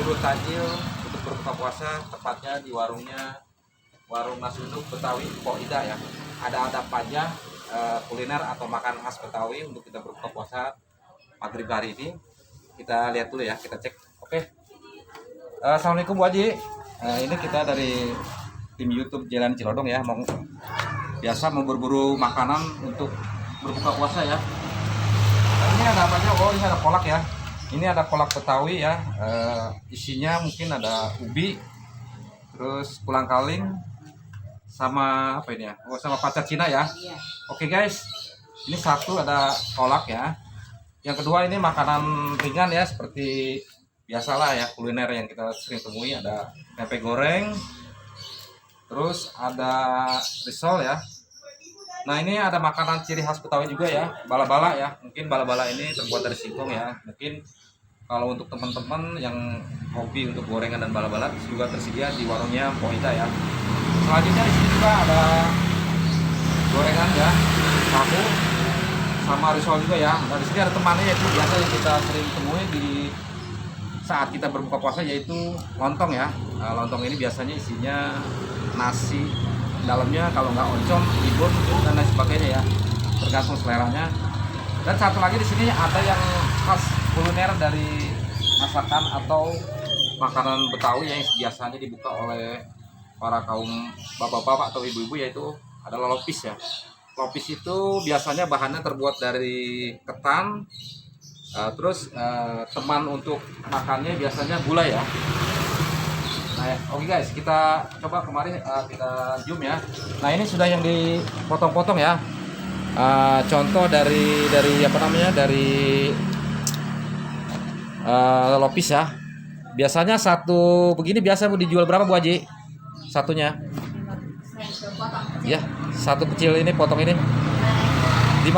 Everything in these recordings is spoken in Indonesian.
berburu takjil untuk berbuka puasa, tepatnya di warung nasi uduk Betawi Pok Ida ya. Ada apa aja kuliner atau makanan khas Betawi untuk kita berbuka puasa maghrib hari ini. Kita lihat dulu ya, kita cek. Oke. Assalamualaikum Bu Haji. Ini kita dari tim YouTube Jalan Cilodong ya, biasa mau berburu makanan untuk berbuka puasa ya. Ini ada apa aja? Oh, ini ada kolak ya. Ini ada kolak Betawi ya. Isinya mungkin ada ubi, terus pulang kaling, sama apa ini ya? Oh, sama pacar Cina ya. Iya. Oke guys, ini satu ada kolak ya. Yang kedua ini makanan ringan ya, seperti biasalah ya kuliner yang kita sering temui. Ada tempe goreng, terus ada risol ya. Nah ini ada makanan ciri khas Betawi juga ya, bala-bala ya. Mungkin bala-bala ini terbuat dari singkong ya. Mungkin kalau untuk teman-teman yang hobi untuk gorengan dan bala-bala juga tersedia di warungnya Pok Ida ya. Selanjutnya di sini juga ada gorengan ya, tahu sama risol juga ya. Nah di sini ada temannya yaitu biasa yang kita sering temui di saat kita berbuka puasa, yaitu lontong ya. Nah, lontong ini biasanya isinya nasi, dalamnya kalau nggak oncom, bihun dan lain sebagainya ya, tergantung seleranya. Dan satu lagi di sini ada yang khas kuliner dari masakan atau makanan Betawi yang biasanya dibuka oleh para kaum bapak-bapak atau ibu-ibu, yaitu adalah lopis ya. Lopis itu biasanya bahannya terbuat dari ketan, terus teman untuk makannya biasanya gula ya. Nah, oke guys, kita coba kemarin kita zoom ya. Nah ini sudah yang dipotong-potong ya. Contoh dari apa namanya, dari lopis ya. Biasanya satu begini biasa dijual berapa Bu Haji? Satunya? Ya, satu kecil ini potong ini 5.000.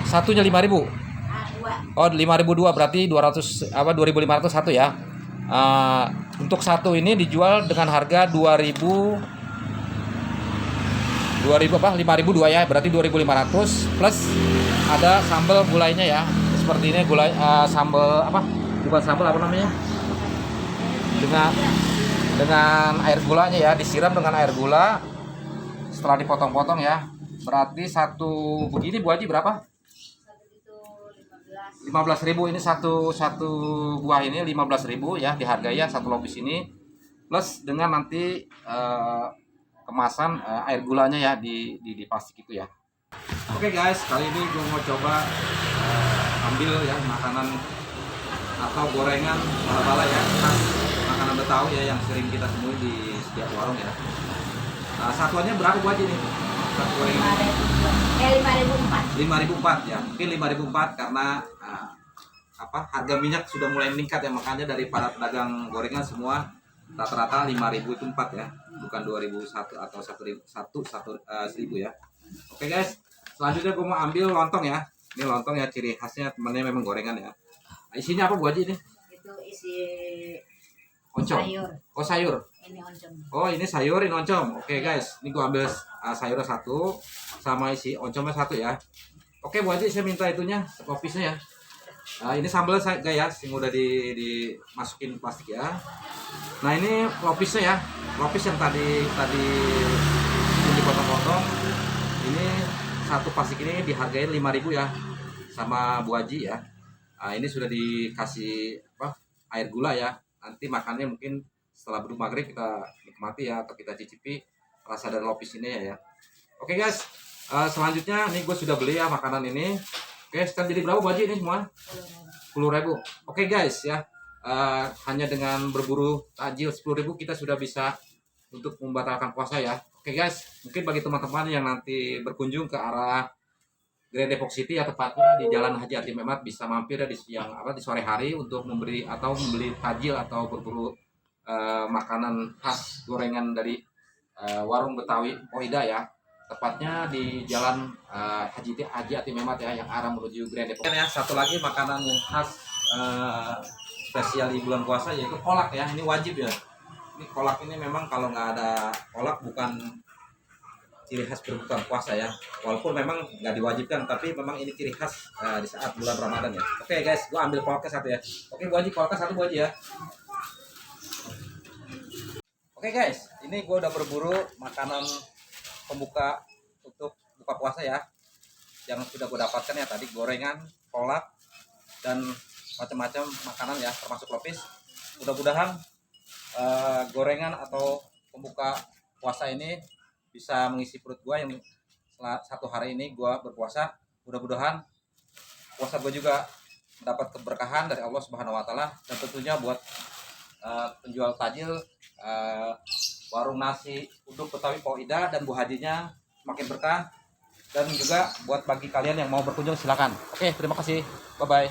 Satunya 5.000. Oh 5.000 dua, berarti 200 apa 2.500 satu ya. Untuk satu ini dijual dengan harga 2.000 apa 5.000 dua ya, berarti 2.500 plus ada sambal gulainya ya. Seperti ini gulai sambal apa? Bukan sambal, apa namanya? Dengan air gulanya ya, disiram dengan air gula setelah dipotong-potong ya. Berarti satu begini Bu Haji berapa? 15.000. Ini satu buah ini 15.000 ya, dihargai ya satu lopis ini, plus dengan nanti kemasan air gulanya ya di plastik itu ya. Oke guys, kali ini gue mau coba ambil ya makanan atau gorengan bala-bala ya, khas makanan Betawi ya yang sering kita temui di setiap warung ya. Satuannya berapa buat ini? Satu gorengan 5.004 ya, mungkin 5.004 karena harga minyak sudah mulai meningkat ya, makanya dari para pedagang gorengan semua rata-rata 5.000 itu 4 ya, bukan 2.001 atau 1.000 ya. Oke guys, selanjutnya gue mau ambil lontong ya. Ini lontong ya, ciri khasnya temannya memang gorengan ya. Isinya apa Bu Haji ini? Itu isi oncom. sayur. Oh sayur. Ini oncom. Oh ini sayur, ini oncom. Oke guys, ini gue ambil sayurnya satu sama isi oncomnya satu ya. Oke Bu Haji, saya minta itunya, lopisnya ya. Ini sambal guys yang udah dimasukin plastik ya. Nah ini lopisnya ya, lopis yang tadi dipotong-potong. Ini satu plastik ini dihargai 5.000 ya sama Bu Haji ya. Ini sudah dikasih air gula ya. Nanti makannya mungkin setelah berbuka maghrib kita nikmati ya, atau kita cicipi rasa dari lopis ini ya. Oke guys, selanjutnya nih gue sudah beli ya makanan ini. Oke, sekarang jadi berapa Bu Haji ini semua? 10.000. Oke guys ya, hanya dengan berburu takjil 10.000 kita sudah bisa untuk membatalkan puasa ya. Oke guys, mungkin bagi teman-teman yang nanti berkunjung ke arah Grand Depok City ya, tepatnya di Jalan Haji Atim Memat, bisa mampir ya di sore hari untuk membeli takjil atau berburu makanan khas gorengan dari warung Betawi Pok Ida ya. Tepatnya di Jalan Haji Atim Memat ya, yang arah menuju Grand Depok. Ya, satu lagi makanan yang khas spesial di bulan puasa yaitu kolak ya. Ini wajib ya. Ini kolak ini memang kalau nggak ada kolak bukan ciri khas berbuka puasa ya. Walaupun memang nggak diwajibkan, tapi memang ini ciri khas di saat bulan Ramadan ya. Oke guys, gua ambil kolaknya satu ya. Oke Bu Haji, kolaknya satu Bu Haji ya. Oke guys, ini gue udah berburu makanan pembuka untuk buka puasa ya, yang sudah gue dapatkan ya tadi, gorengan, kolak, dan macam-macam makanan ya, termasuk lopis. Mudah-mudahan gorengan atau pembuka puasa ini bisa mengisi perut gue yang setelah 1 hari ini gue berpuasa. Mudah-mudahan puasa gue juga mendapat keberkahan dari Allah Subhanahu Wa Taala, dan tentunya buat penjual tajil, warung nasi uduk Betawi Pauida dan Bu Hajinya semakin berkah, dan juga buat bagi kalian yang mau berkunjung silakan. Oke, terima kasih, bye bye.